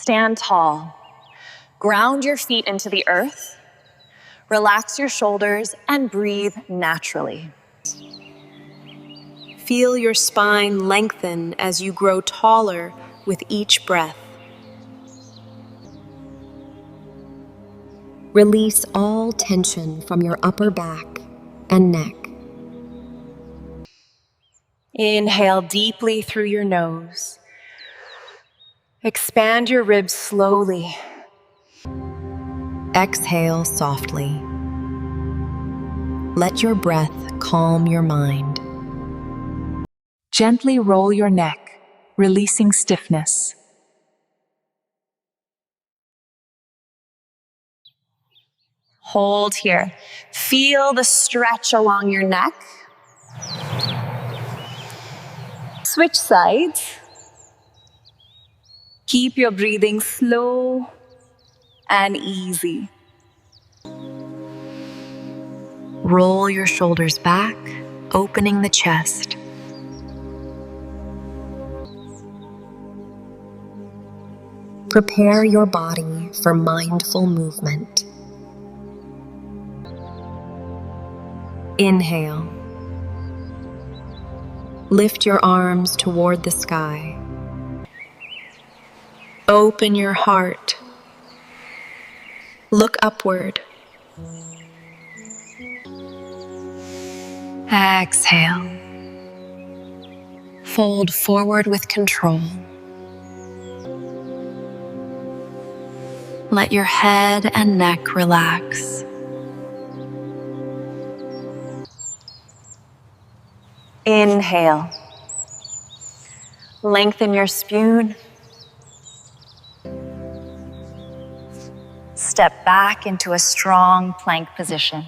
Stand tall. Ground your feet into the earth. Relax your shoulders and breathe naturally. Feel your spine lengthen as you grow taller with each breath. Release all tension from your upper back and neck. Inhale deeply through your nose. Expand your ribs slowly. Exhale softly. Let your breath calm your mind. Gently roll your neck, releasing stiffness. Hold here. Feel the stretch along your neck. Switch sides. Keep your breathing slow and easy. Roll your shoulders back, opening the chest. Prepare your body for mindful movement. Inhale. Lift your arms toward the sky. Open your heart. Look upward. Exhale. Fold forward with control. Let your head and neck relax. Inhale. Lengthen your spine. Step back into a strong plank position.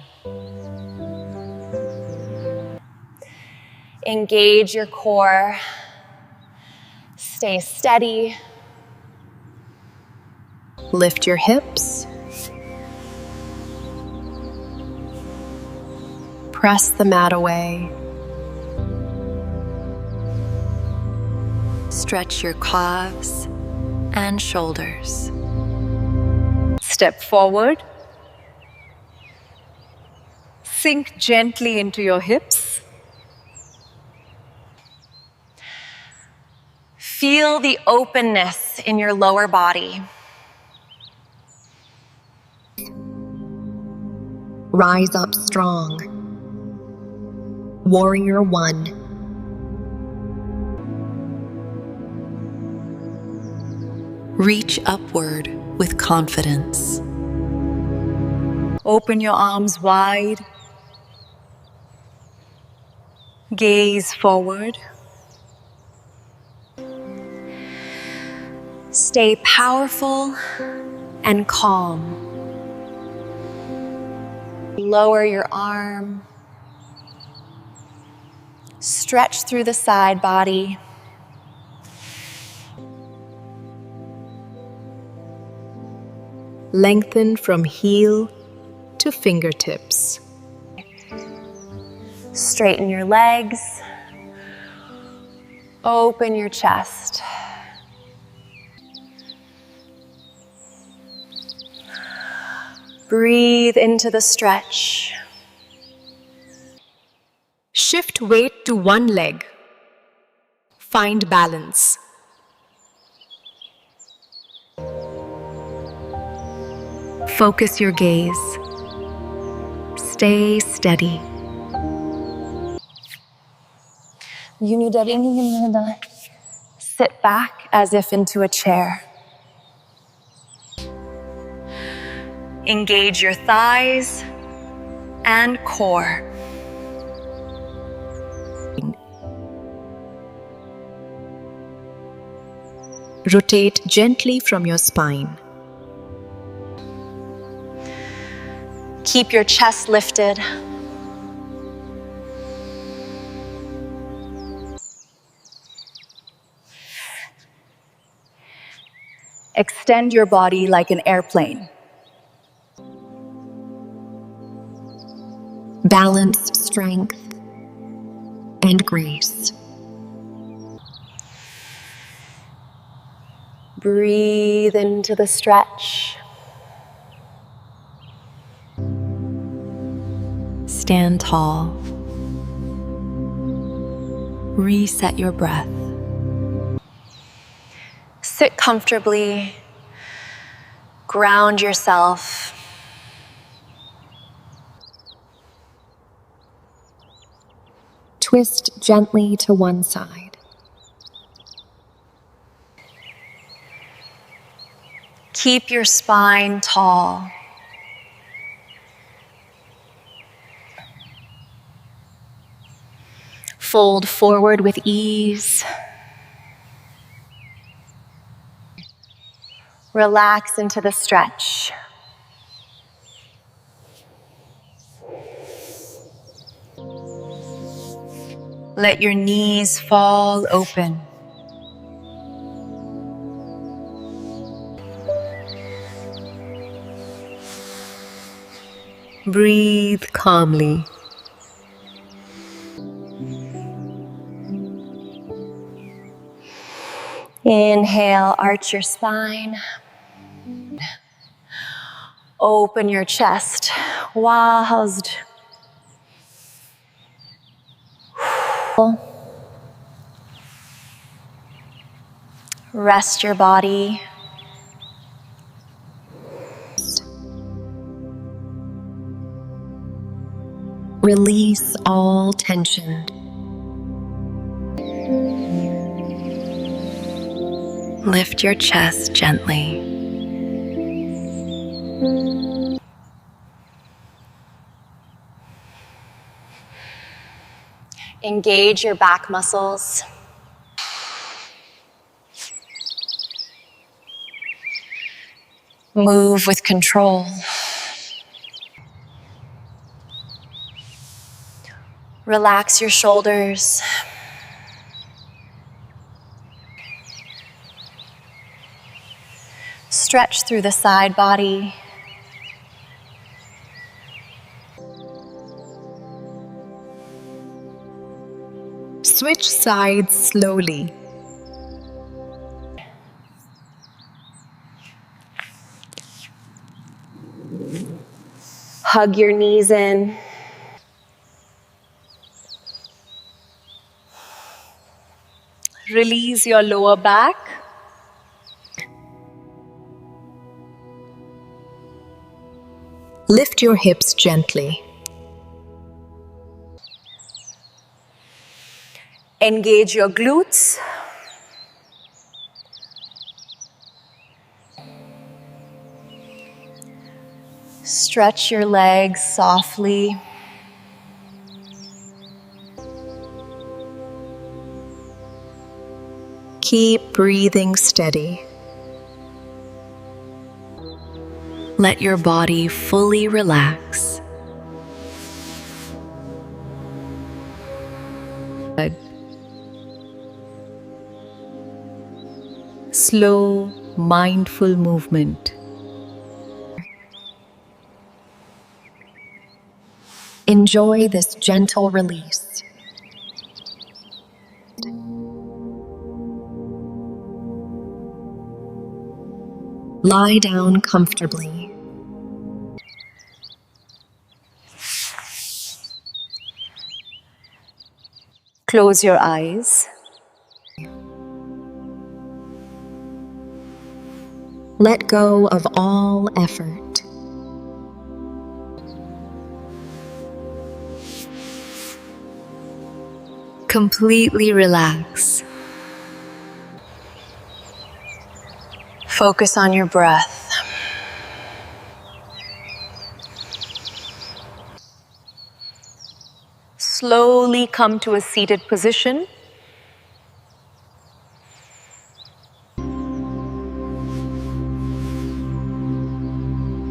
Engage your core. Stay steady. Lift your hips. Press the mat away. Stretch your calves and shoulders. Step forward. Sink gently into your hips. Feel the openness in your lower body. Rise up strong. Warrior One. Reach upward with confidence. Open your arms wide. Gaze forward. Stay powerful and calm. Lower your arm. Stretch through the side body. Lengthen from heel to fingertips. Straighten your legs. Open your chest. Breathe into the stretch. Shift weight to one leg. Find balance. Focus your gaze. Stay steady. Sit back as if into a chair. Engage your thighs and core. Rotate gently from your spine. Keep your chest lifted. Extend your body like an airplane. Balance, strength, and grace. Breathe into the stretch. Stand tall. Reset your breath. Sit comfortably. Ground yourself. Twist gently to one side. Keep your spine tall. Fold forward with ease. Relax into the stretch. Let your knees fall open. Breathe calmly. Inhale, arch your spine. Open your chest. Wahazd. Rest your body. Release all tension. Lift your chest gently. Engage your back muscles. Move with control. Relax your shoulders. Stretch through the side body. Switch sides slowly. Hug your knees in. Release your lower back. Lift your hips gently. Engage your glutes. Stretch your legs softly. Keep breathing steady. Let your body fully relax. Good. Slow, mindful movement. Enjoy this gentle release. Lie down comfortably. Close your eyes. Let go of all effort. Completely relax. Focus on your breath. Slowly come to a seated position.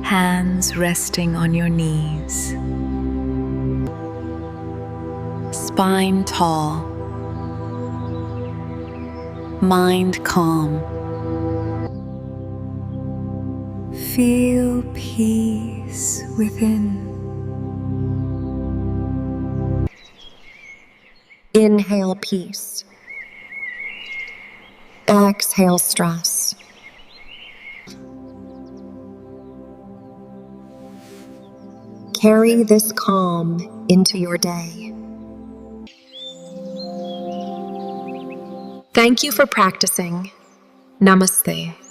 Hands resting on your knees. Spine tall. Mind calm. Feel peace within. Inhale peace. Exhale stress. Carry this calm into your day. Thank you for practicing. Namaste.